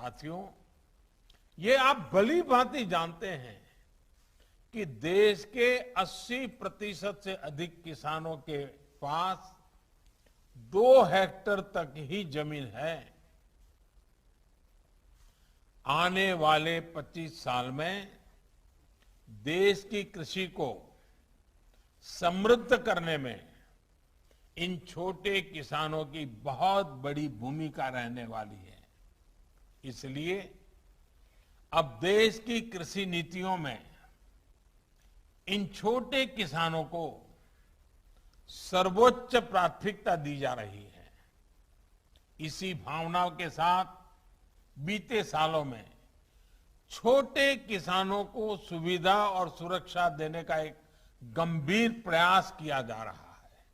साथियों, ये आप भली भांति जानते हैं कि देश के 80% से अधिक किसानों के पास 2 हेक्टेयर तक ही जमीन है। आने वाले 25 साल में देश की कृषि को समृद्ध करने में इन छोटे किसानों की बहुत बड़ी भूमिका रहने वाली है। इसलिए अब देश की कृषि नीतियों में इन छोटे किसानों को सर्वोच्च प्राथमिकता दी जा रही है। इसी भावनाओं के साथ बीते सालों में छोटे किसानों को सुविधा और सुरक्षा देने का एक गंभीर प्रयास किया जा रहा है।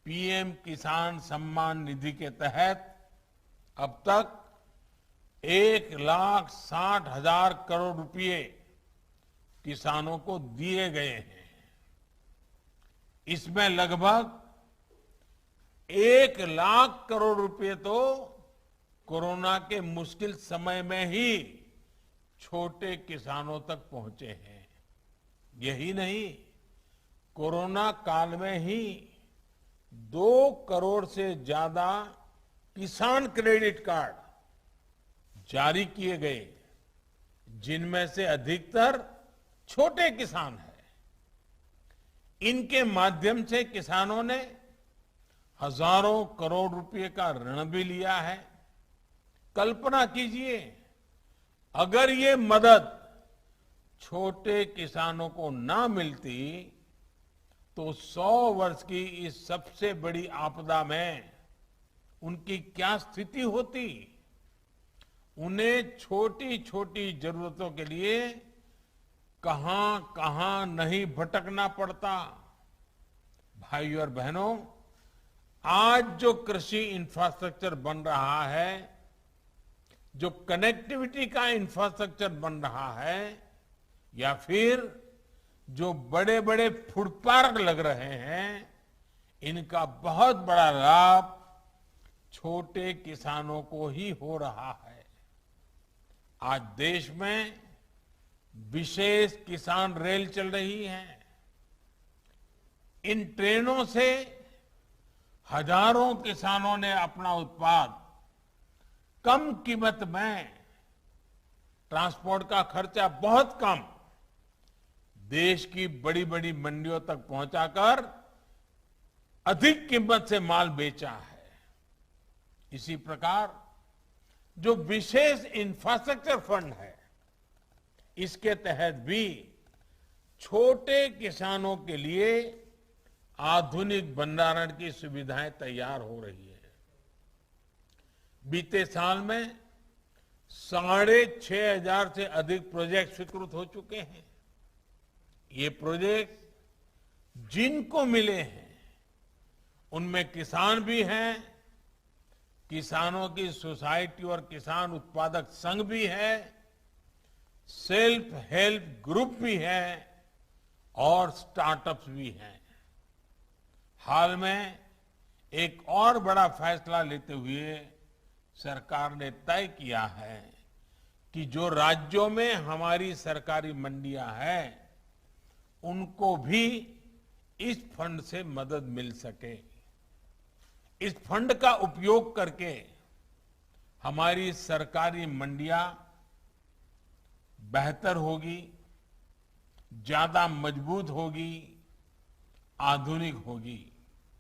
पीएम किसान सम्मान निधि के तहत अब तक 1,60,000 करोड़ रुपए किसानों को दिए गए हैं। इसमें लगभग 1 लाख करोड़ रुपए तो कोरोना के मुश्किल समय में ही छोटे किसानों तक पहुंचे हैं। यही नहीं, कोरोना काल में ही 2 करोड़ से ज्यादा किसान क्रेडिट कार्ड जारी किए गए, जिनमें से अधिकतर छोटे किसान हैं। इनके माध्यम से किसानों ने हजारों करोड़ रुपए का ऋण भी लिया है। कल्पना कीजिए, अगर ये मदद छोटे किसानों को ना मिलती तो 100 वर्ष की इस सबसे बड़ी आपदा में उनकी क्या स्थिति होती। उन्हें छोटी छोटी जरूरतों के लिए कहां कहां नहीं भटकना पड़ता। भाइयों और बहनों, आज जो कृषि इंफ्रास्ट्रक्चर बन रहा है, जो कनेक्टिविटी का इंफ्रास्ट्रक्चर बन रहा है, या फिर जो बड़े बड़े फूड पार्क लग रहे हैं, इनका बहुत बड़ा लाभ छोटे किसानों को ही हो रहा है। आज देश में विशेष किसान रेल चल रही है। इन ट्रेनों से हजारों किसानों ने अपना उत्पाद कम कीमत में, ट्रांसपोर्ट का खर्चा बहुत कम, देश की बड़ी बड़ी मंडियों तक पहुंचाकर अधिक कीमत से माल बेचा है। इसी प्रकार जो विशेष इंफ्रास्ट्रक्चर फंड है, इसके तहत भी छोटे किसानों के लिए आधुनिक भंडारण की सुविधाएं तैयार हो रही है। बीते साल में 6,500 से अधिक प्रोजेक्ट स्वीकृत हो चुके हैं। ये प्रोजेक्ट जिनको मिले हैं, उनमें किसान भी हैं, किसानों की सोसाइटी और किसान उत्पादक संघ भी है, सेल्फ हेल्प ग्रुप भी है और स्टार्टअप्स भी हैं। हाल में एक और बड़ा फैसला लेते हुए सरकार ने तय किया है कि जो राज्यों में हमारी सरकारी मंडियां हैं, उनको भी इस फंड से मदद मिल सके। इस फंड का उपयोग करके हमारी सरकारी मंडियां बेहतर होगी, ज्यादा मजबूत होगी, आधुनिक होगी।